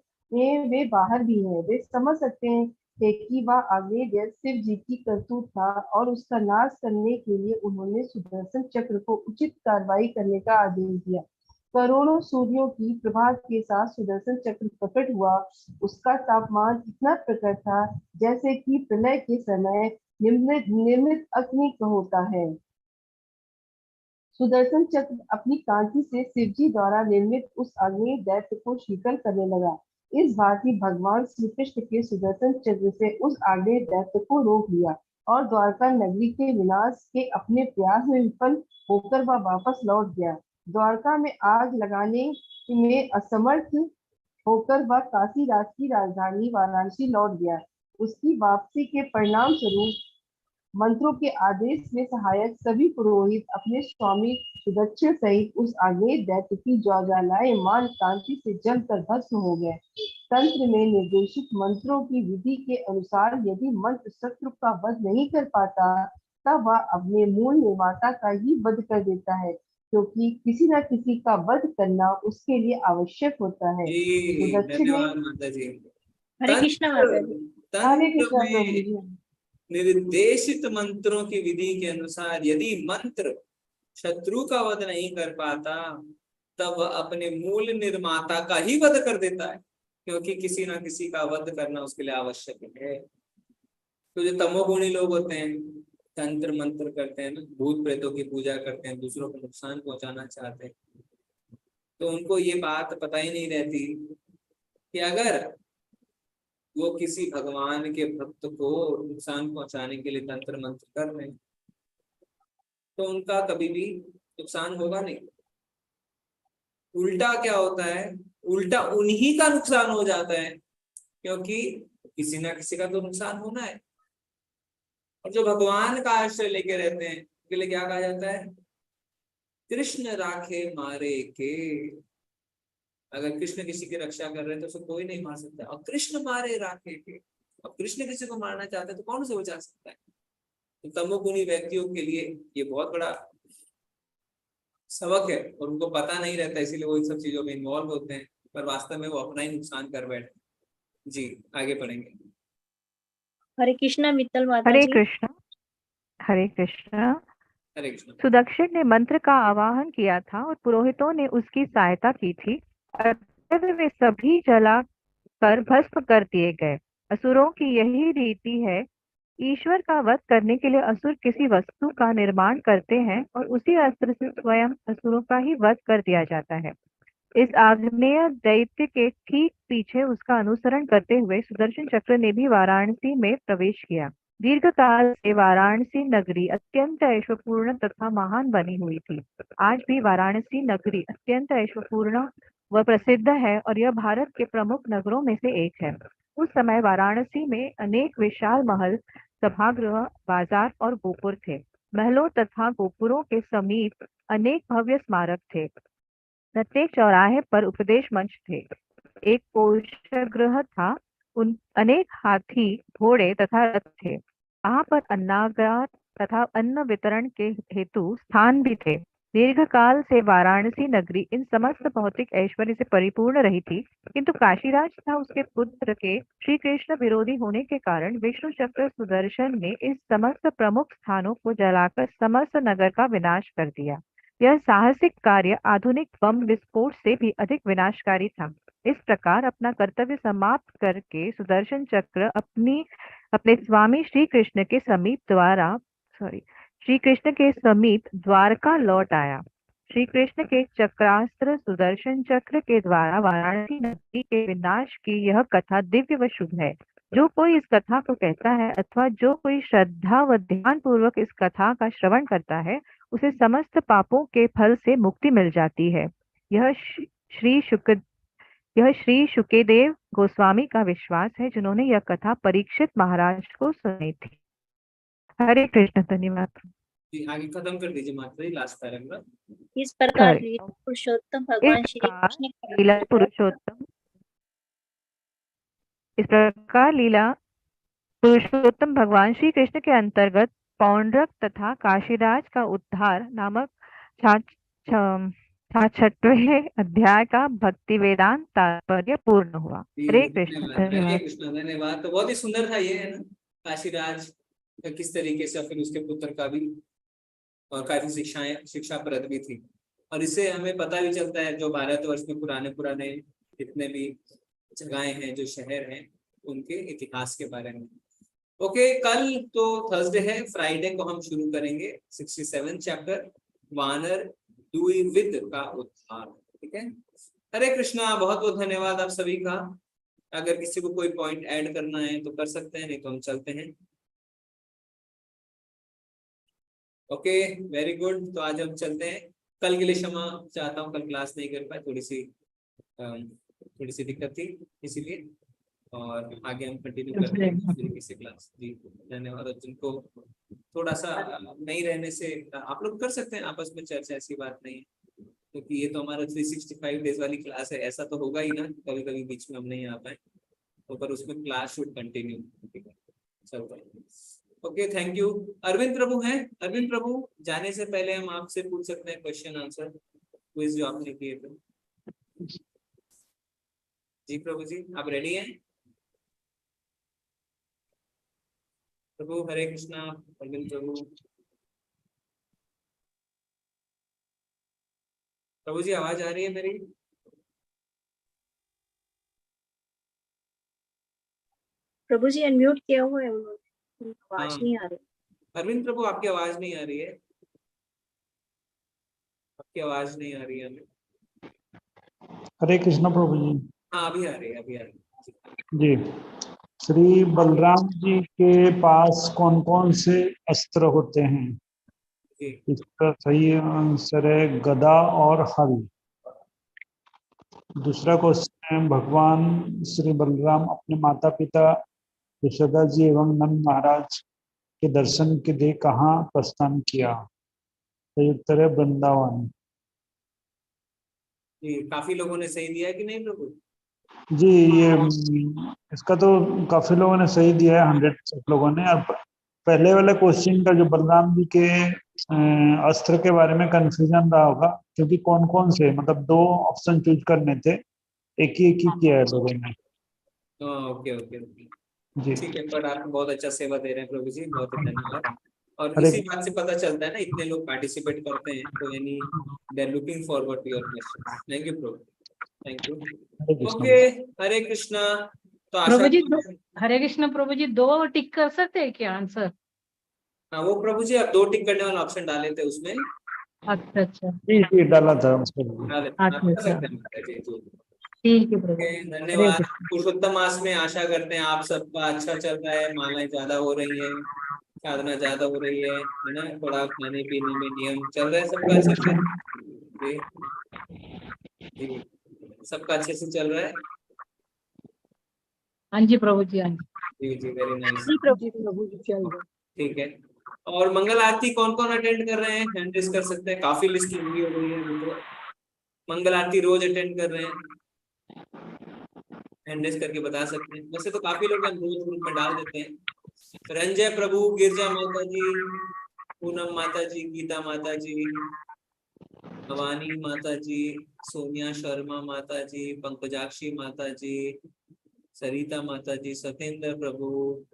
वे बाहर भी हैं। वे समझ सकते हैं कि वह आगे शिव जी की करतूत था और उसका नाश करने के लिए उन्होंने सुदर्शन चक्र को उचित कार्रवाई करने का आदेश दिया। करोड़ों सूर्यों की प्रभा के साथ सुदर्शन चक्र प्रकट हुआ। उसका तापमान इतना प्रकट था जैसे कि प्रलय के समय निर्मित अग्नि का होता है। सुदर्शन चक्र अपनी कांति से शिवजी द्वारा निर्मित उस अग्नि दैत्य को शीतल करने लगा। इस भांति भगवान श्री कृष्ण के सुदर्शन चक्र से उस अग्नि दैत्य को रोक लिया और द्वारका नगरी के विनाश के अपने प्रयास में विफल होकर वह वापस लौट गया। द्वारका में आग लगाने में असमर्थ होकर वह काशी राज की राजधानी वाराणसी लौट गया। उसकी वापसी के परिणाम स्वरूप मंत्रों के आदेश में सहायक सभी पुरोहित अपने स्वामी सुदक्षिण सहित उस आग्नेय दैत्य की ज्वालायमान कांति से जलकर भस्म हो गए। तंत्र में निर्देशित मंत्रों की विधि के अनुसार यदि मंत्र शत्रु का वध नहीं कर पाता तब वह अपने मूल निर्माता का ही वध कर देता है, क्योंकि किसी न किसी का वध करना उसके लिए आवश्यक होता है। धन्यवाद माता जी। हरे कृष्णा माता जी। तंत्र में निर्देशित मंत्रों की विधि के अनुसार यदि मंत्र शत्रु का वध नहीं कर पाता तब वह अपने मूल निर्माता का ही वध कर देता है, क्योंकि किसी ना किसी का वध करना उसके लिए आवश्यक है। तो जो तमोगुणी लोग होते हैं, तंत्र मंत्र करते हैं, भूत प्रेतों की पूजा करते हैं, दूसरों को नुकसान पहुंचाना चाहते हैं, तो उनको ये बात पता ही नहीं रहती कि अगर वो किसी भगवान के भक्त को नुकसान पहुंचाने के लिए तंत्र मंत्र कर रहे हैं तो उनका कभी भी नुकसान होगा नहीं। उल्टा क्या होता है, उल्टा उन्हीं का नुकसान हो जाता है, क्योंकि किसी ना किसी का तो नुकसान होना है। और जो भगवान का आश्रय लेके रहते हैं उनके लिए क्या कहा जाता है, कृष्ण राखे मारे के। अगर कृष्ण किसी की रक्षा कर रहे हैं तो उसे कोई नहीं मार सकता, और कृष्ण मारे राखे के, अब कृष्ण किसी को मारना चाहते हैं तो कौन उसे बचा सकता है। तो तमोगुणी व्यक्तियों के लिए ये बहुत बड़ा सबक है और उनको पता नहीं रहता, इसीलिए वो इन सब चीजों में इन्वॉल्व होते हैं, पर वास्तव में वो अपना ही नुकसान कर बैठे। जी आगे पढ़ेंगे। हरे कृष्णा मित्तल माता हरे जी। कृष्णा। हरे कृष्णा। हरे कृष्णा। सुदक्षिण ने मंत्र का आवाहन किया था और पुरोहितों ने उसकी सहायता की थी। वे सभी जला कर भस्म कर दिए गए। असुरों की यही रीति है। ईश्वर का वध करने के लिए असुर किसी वस्तु का निर्माण करते हैं और उसी अस्त्र से स्वयं असुरों का ही वध कर दिया जाता है। इस आग्नेय दैत्य के ठीक पीछे उसका अनुसरण करते हुए सुदर्शन चक्र ने भी वाराणसी में प्रवेश किया। दीर्घ काल से वाराणसी नगरी अत्यंत ऐश्वर्यपूर्ण तथा महान बनी हुई थी। आज भी वाराणसी नगरी अत्यंत ऐश्वर्यपूर्ण व प्रसिद्ध है और यह भारत के प्रमुख नगरों में से एक है। उस समय वाराणसी में अनेक विशाल महल, सभागृह, बाजार और गोपुर थे। महलों तथा गोपुरों के समीप अनेक भव्य स्मारक थे। प्रत्येक चौराहे पर उपदेश मंच थे। एक कोषगृह था। अनेक हाथी, घोड़े तथा रथ थे। वहां पर अन्नागार तथा अन्न वितरण के हेतु स्थान भी थे। दीर्घ काल से वाराणसी नगरी इन समस्त भौतिक ऐश्वर्य से परिपूर्ण रही थी, किंतु काशीराज तथा उसके पुत्र के श्री कृष्ण विरोधी होने के कारण विष्णु चक्र सुदर्शन ने इस समस्त प्रमुख स्थानों को जलाकर समस्त नगर का विनाश कर दिया। यह साहसिक कार्य आधुनिक बम विस्फोट से भी अधिक विनाशकारी था। इस प्रकार अपना कर्तव्य समाप्त करके सुदर्शन चक्र अपने स्वामी श्री कृष्ण के समीप द्वारका लौट आया। श्री कृष्ण के चक्रास्त्र सुदर्शन चक्र के द्वारा वाराणसी नगरी के विनाश की यह कथा दिव्य व शुभ है। जो कोई इस कथा को कहता है अथवा जो कोई श्रद्धा व ध्यान पूर्वक इस कथा का श्रवण करता है, उसे समस्त पापों के फल से मुक्ति मिल जाती है। यह श्री शुकदेव गोस्वामी का विश्वास है, जिन्होंने यह कथा परीक्षित महाराज को सुनाई थी। हरे कृष्ण। धन्यवाद। जी, आगे खत्म कर दीजिए माता जी, लास्ट पैराग्राफ। इस प्रकार लीला पुरुषोत्तम भगवान श्री कृष्ण लीला पुरुषोत्तम इस प्रकार लीला पुरुषोत्तम भगवान श्री कृष्ण के अंतर्गत पौंड्रक तथा काशीराज का उद्धार नामक 66वें अध्याय का भक्ति वेदांत तात्पर्य पूर्ण हुआ। हरे कृष्ण। हरे कृष्ण। धन्यवाद। तो बहुत ही सुंदर था ये, है ना, काशीराज का किस तरीके से, फिर उसके पुत्र का भी, और काफी शिक्षाप्रद भी थी। और इससे हमें पता भी चलता है जो भारतवर्ष में पुराने जितने भी जगहें हैं, जो शहर हैं, उनके इतिहास के बारे में। ओके, कल तो थर्सडे है, फ्राइडे को हम शुरू करेंगे 67 चैप्टर वानर द्विविद का उद्धार। ठीक है, हरे कृष्णा। बहुत बहुत धन्यवाद आप सभी का। अगर किसी को कोई पॉइंट ऐड करना है तो कर सकते हैं, नहीं तो हम चलते हैं। Okay, very good. तो आज हम चलते हैं। कल के लिए क्षमा चाहता हूँ, कल क्लास नहीं कर पाए, थोड़ी सी दिक्कत थी, इसीलिए। और आगे हम कंटिन्यू करते हैं किसी क्लास। जी धन्यवाद। और जिनको थोड़ा सा नहीं रहने से, आप लोग कर सकते हैं आपस में चर्चा, ऐसी बात नहीं है, क्योंकि ये तो हमारा 365 डेज वाली क्लास है। ऐसा तो होगा ही ना, कभी कभी बीच में हम नहीं आ पाए, तो पर उसमें क्लास शुड कंटिन्यू। ठीक है, चलता है। Okay, thank you. Arvind Prabhu हैं। अरविंद प्रभु, जाने से पहले हम आपसे पूछ सकते हैं क्वेश्चन आंसर क्विज जो आपने किए थे। जी प्रभु जी, आप रेडी हैं? प्रभु हरे कृष्णा। अरविंद प्रभु, प्रभु जी आवाज आ रही है मेरी? प्रभु जी अनम्यूट किया हुआ है उन्होंने, आवाज नहीं आ रही। अरविंद प्रभु, आपकी आवाज नहीं आ रही है, आपकी आवाज नहीं आ रही है हमें। हरे कृष्ण प्रभु जी। हाँ, अभी आ रही है, अभी आ रही है जी। श्री बलराम जी के पास कौन कौन से अस्त्र होते हैं? इसका सही आंसर है गदा और हल। दूसरा क्वेश्चन है, भगवान श्री बलराम अपने माता पिता यशोदा जी एवं नंद महाराज के दर्शन के लिए कहाँ प्रस्थान किया? सही उत्तर है वृंदावन। जी, काफी लोगों ने सही दिया है कि नहीं प्रभु? जी, ये इसका तो काफी लोगों ने सही दिया है, 100% लोगों ने। अब पहले वाले क्वेश्चन का जो बलराम जी के अस्त्र के बारे में कंफ्यूजन रहा होगा, क्योंकि कौन कौन से, मतलब 2 ऑप्शन चूज करने थे, एक ही किया है लोगों ने। ओके ओके जी ठीक है, पर आप बहुत अच्छा सेवा दे रहे हैं प्रभु जी, बहुत धन्यवाद। और हरे इसी बात से पता चलता है ना, इतने लोग पार्टिसिपेट करते हैं, तो यानी they are looking forward to your question. Thank you प्रभु, thank you. Okay, Hare Krishna. तो आशा प्रभु जी हरे कृष्ण प्रभु जी, 2 टिक कर सकते हैं क्या आंसर? हाँ, वो प्रभु जी आप 2 टिक करने वाला ऑप्शन डाले थे उसमें। अच्छा अच्छा, जी डाला था। ठीक है प्रभु, धन्यवाद। पुरुषोत्तम मास में आशा करते हैं आप सबका अच्छा चल रहा है, मालाएं ज्यादा हो रही है, साधना ज्यादा हो रही है ना, थोड़ा खाने पीने में नियम चल रहा है सबका अच्छे से? जी, सबका अच्छे से चल रहा है? हाँ जी प्रभु जी, हाँ जी जी, वेरी नाइस। प्रभु जी चल रहा है। ठीक है, और मंगल आरती कौन कौन अटेंड कर रहे हैं? हैंड रेज कर सकते हैं, काफी लिस्ट लंबी हो गई है। तो मंगल आरती रोज अटेंड कर रहे हैं, हैंड रेज करके बता सकते हैं। वैसे तो काफी लोग रोज ग्रुप में डाल देते हैं, रंजय प्रभु, गिरजा माता जी, पूनम माता जी, गीता माता जी, भवानी माता जी, सोनिया शर्मा माता जी, पंकजाक्षी माता जी, सरिता माता जी, सत्येंद्र प्रभु,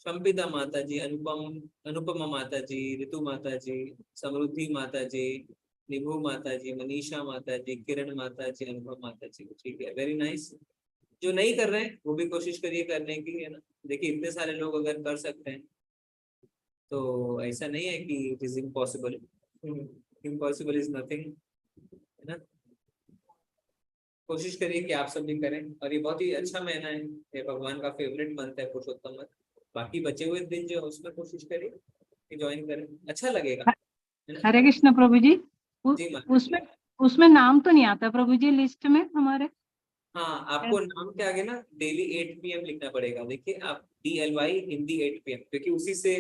संपिता माता जी, अनुपमा माता जी, ऋतु माता जी, समृद्धि माता जी, निभू माता जी, मनीषा माता जी, किरण माता जी, अनुभव माता जी। ठीक है, वेरी नाइस। जो नहीं कर रहे हैं वो भी कोशिश करिए करने की, है ना। देखिए इतने सारे लोग अगर कर सकते हैं तो ऐसा नहीं है कि it is impossible. Impossible is nothing, है ना। कोशिश करिए कि आप सब भी करें। और ये बहुत ही अच्छा महीना है, ये भगवान का फेवरेट मंथ है पुरुषोत्तम मंथ। बाकी बचे हुए दिन जो है उसमें कोशिश करिए कि ज्वाइन करें, अच्छा लगेगा, है ना। हरे कृष्ण प्रभु जी। जी माता जी। उसमें नाम तो नहीं आता प्रभु जी लिस्ट में हमारे। हाँ, आपको नाम के आगे ना डेली 8 PM लिखना पड़ेगा। देखिए आप DLY हिंदी 8 PM, क्योंकि उसी से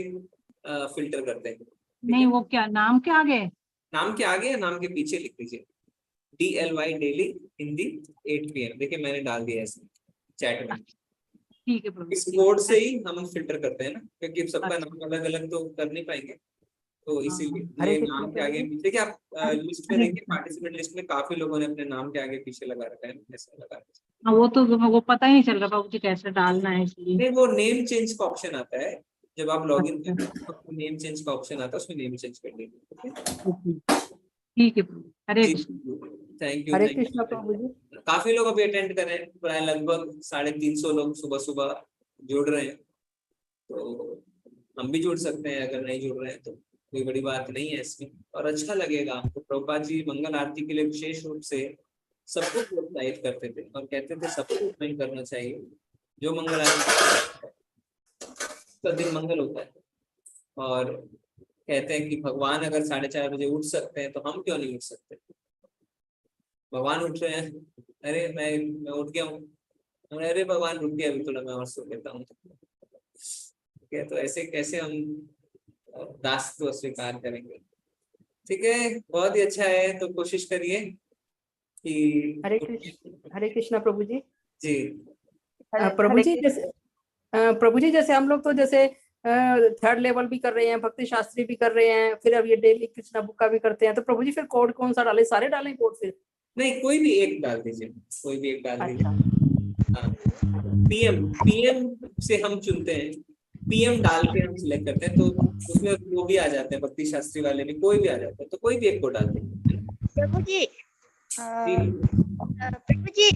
फिल्टर करते हैं। नहीं, वो क्या नाम के आगे? नाम के आगे या नाम के पीछे लिख दीजिए DLY डेली हिंदी 8 PM। देखिए मैंने डाल दिया है चैट में। ठीक है प्रभु। इस कोड से ही हम फिल्टर करते हैं ना, क्योंकि सबका नाम अलग अलग तो कर नहीं पाएंगे, तो इसीलिए ये नाम के आगे पीछे। देखिए आप लिस्ट में देखिए, पार्टिसिपेंट लिस्ट में काफी लोगों ने अपने नाम के आगे पीछे लगा रखा है, ऐसा लगा रखा है। हाँ, वो पता ही नहीं चल रहा प्रभु जी कैसे डालना है, इसलिए। नहीं, वो नेम चेंज का ऑप्शन आता है जब आप लॉगिन करते हैं, तो नेम चेंज का ऑप्शन आता है, उसमें नेम चेंज कर लीजिए। ठीक है प्रभु। हरे कृष्ण। Thank you. हरे कृष्णा प्रभु जी। काफी लोग अभी अटेंड कर रहे हैं, प्राय लगभग 350 लोग सुबह सुबह जुड़ रहे हैं। तो हम भी जुड़ सकते हैं, अगर नहीं जुड़ रहे हैं तो कोई बड़ी बात नहीं है इसमें, और अच्छा लगेगा आपको। प्रभुपाद जी मंगल आरती के लिए विशेष रूप से सबको प्रोत्साहित करते थे और कहते थे सबको ज्वाइन करना चाहिए। जो मंगल आरती का दिन मंगल होता है, और कहते हैं कि भगवान अगर 4:30 बजे उठ सकते हैं तो हम क्यों नहीं उठ सकते। भगवान उठ रहे हैं, अरे मैं उठ गया हूँ, अरे भगवान रुक गया अभी थोड़ा, मैं और सो लेता हूँ। ठीक है, तो ऐसे कैसे हम दासत्व स्वीकार करेंगे। ठीक है, बहुत ही अच्छा है। तो कोशिश करिए कि हरे कृष्णा प्रभु जी। जी प्रभु जी जैसे हम लोग तो जैसे 3rd लेवल भी कर रहे हैं, भक्ति शास्त्री भी कर रहे हैं, फिर अब ये डेली कृष्णा बुक का भी करते हैं, तो प्रभु जी फिर कोड कौन सा डालें? सारे डालें कोड फिर? नहीं, कोई भी एक डाल दीजिए, कोई भी एक डाल दीजिए। हाँ, पीएम से हम चुनते हैं, पीएम डाल के हम सिलेक्ट करते हैं, तो उसमें वो भी आ जाते हैं, भक्ति शास्त्री वाले भी, कोई भी आ जाता है, तो कोई भी एक को डाल देंगे। प्रभु जी प्रभु जी,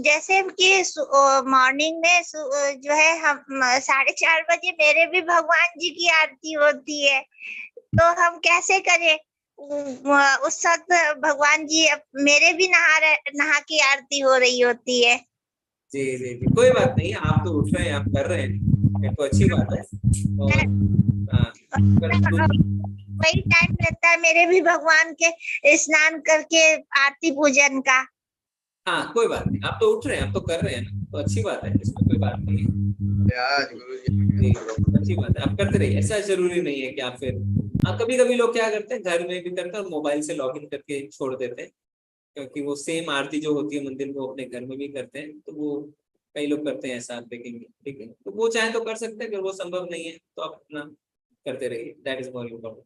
जैसे कि मॉर्निंग में जो है हम 4:30 बजे मेरे भी भगवान जी की आरती होती है, तो हम कैसे करें? उस वक्त भगवान जी मेरे भी नहा की आरती हो रही होती है। जी जी जी, कोई बात नहीं, आप तो उठ रहे हैं, आप कर रहे हैं, ये तो अच्छी बात है। और वही टाइम रहता है मेरे भी भगवान के स्नान करके आरती पूजन का। हाँ, कोई बात नहीं, आप तो उठ रहे हैं, आप तो कर रहे हैं ना, तो अच्छी बात है, इसमें कोई बात नहीं है। अच्छी बात है, आप करते रहिए, ऐसा जरूरी नहीं है कि आप फिर। हाँ, कभी कभी लोग क्या करते हैं, घर में भी करते हैं और मोबाइल से लॉगिन करके छोड़ देते हैं, क्योंकि वो सेम आरती जो होती है मंदिर में वो अपने घर में भी करते हैं, तो वो कई लोग करते हैं ऐसा, आप देखेंगे। ठीक है, तो वो चाहे तो कर सकते हैं, अगर वो संभव नहीं है तो आप अपना करते रहिए, that is more important.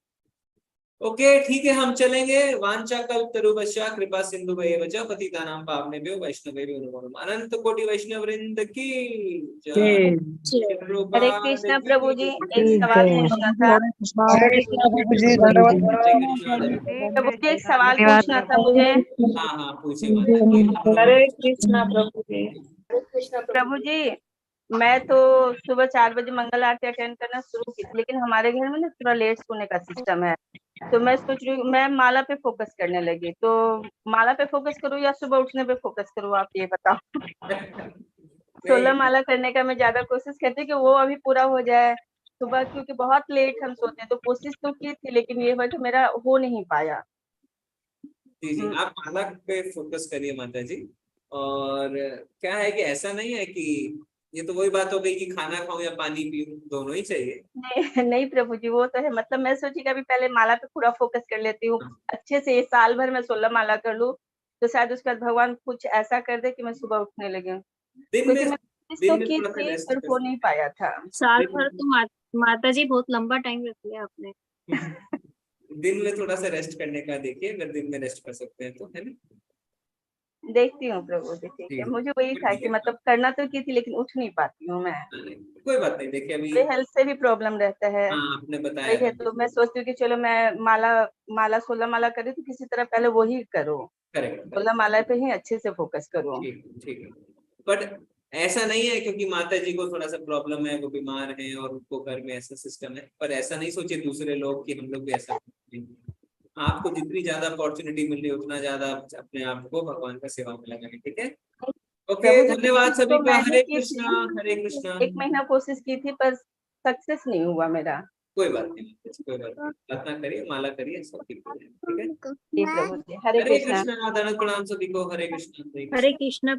Okay, ठीक है, हम चलेंगे। वांछा कल्पतरुभ्यश्च कृपा सिंधुभ्येव च पतितानां पावनेभ्यो वैष्णवेभ्यो नमो नमः। अनंत कोटि वैष्णव वृंद की जय। हरे कृष्णा प्रभु जी, एक सवाल पूछना था। प्रभु जी, धन्यवाद। प्रभु जी, एक सवाल पूछना था मुझे। हाँ हाँ, पूछिए। हरे कृष्णा प्रभु जी। प्रभु जी, मैं तो सुबह 4 बजे मंगल आरती अटेंड करना शुरू की थी, लेकिन हमारे घर में ना थोड़ा लेट सोने का सिस्टम है, तो मैं सोच रही हूँ मैं माला पे फोकस करने लगी, तो माला पे फोकस करूँ या सुबह उठने पे फोकस करूँ, आप ये बताओ। 16 माला करने का मैं ज्यादा कोशिश करती हूँ कि वो अभी पूरा हो जाए सुबह, क्योंकि बहुत लेट हम सोते हैं, तो कोशिश तो की थी, लेकिन ये हुआ कि मेरा हो नहीं पाया। जी जी, आप माला पे फोकस करिए माता जी। और क्या है कि ऐसा नहीं है कि ये तो वही बात हो गई कि खाना खाऊं या पानी पीऊं, दोनों ही चाहिए। नहीं प्रभु जी, वो तो है, मतलब मैं सोची कि अभी पहले माला पे पूरा फोकस कर लेती हूँ अच्छे से, साल भर में 16 माला कर लूं, तो शायद उसके बाद भगवान कुछ ऐसा कर दे कि मैं सुबह उठने लगे। दिन में कोशिश तो दिन में की थोड़ा सा थी रेस्ट पर हो नहीं पाया था। साल भर तो माता जी बहुत लंबा टाइम रख लिया आपने। दिन में थोड़ा सा रेस्ट करने का देखिए, अगर दिन में रेस्ट कर सकते हैं तो, है ना। देखती हूँ प्रभु जी, ठीक है। मुझे वही था कि मतलब करना तो की थी लेकिन उठ नहीं पाती हूँ मैं। कोई बात नहीं, देखिए अभी हेल्थ से भी प्रॉब्लम रहता है। हाँ आपने बताया ठीक है, तो मैं सोचती हूँ कि चलो मैं माला 16 माला करी तो किसी तरह पहले वही करो, करेक्ट 16 माला पे ही अच्छे से फोकस करो। ठीक है। बट ऐसा नहीं है क्योंकि माता जी को थोड़ा सा प्रॉब्लम है, वो बीमार है और उनको घर में ऐसा सिस्टम है, पर ऐसा नहीं सोचे दूसरे लोग कि हम लोग भी ऐसा करते हैं। आपको जितनी ज्यादा अपॉर्चुनिटी मिल रही है उतना ज्यादा अपने आप को भगवान का सेवा में लगाएं, ठीक है। ओके, धन्यवाद सभी का। हरे कृष्णा हरे कृष्णा। 1 महीना कोशिश की थी पर सक्सेस नहीं हुआ मेरा। कोई बात नहीं, कोई बात नहीं, प्रार्थना करिए, माला करिए, सब ठीक हो जाएगा, ठीक है। जी प्रभु जी, हरे हरे कृष्णा। कृष्णा, दंड प्रणाम सभी को। हरे कृष्णा हरे कृष्ण।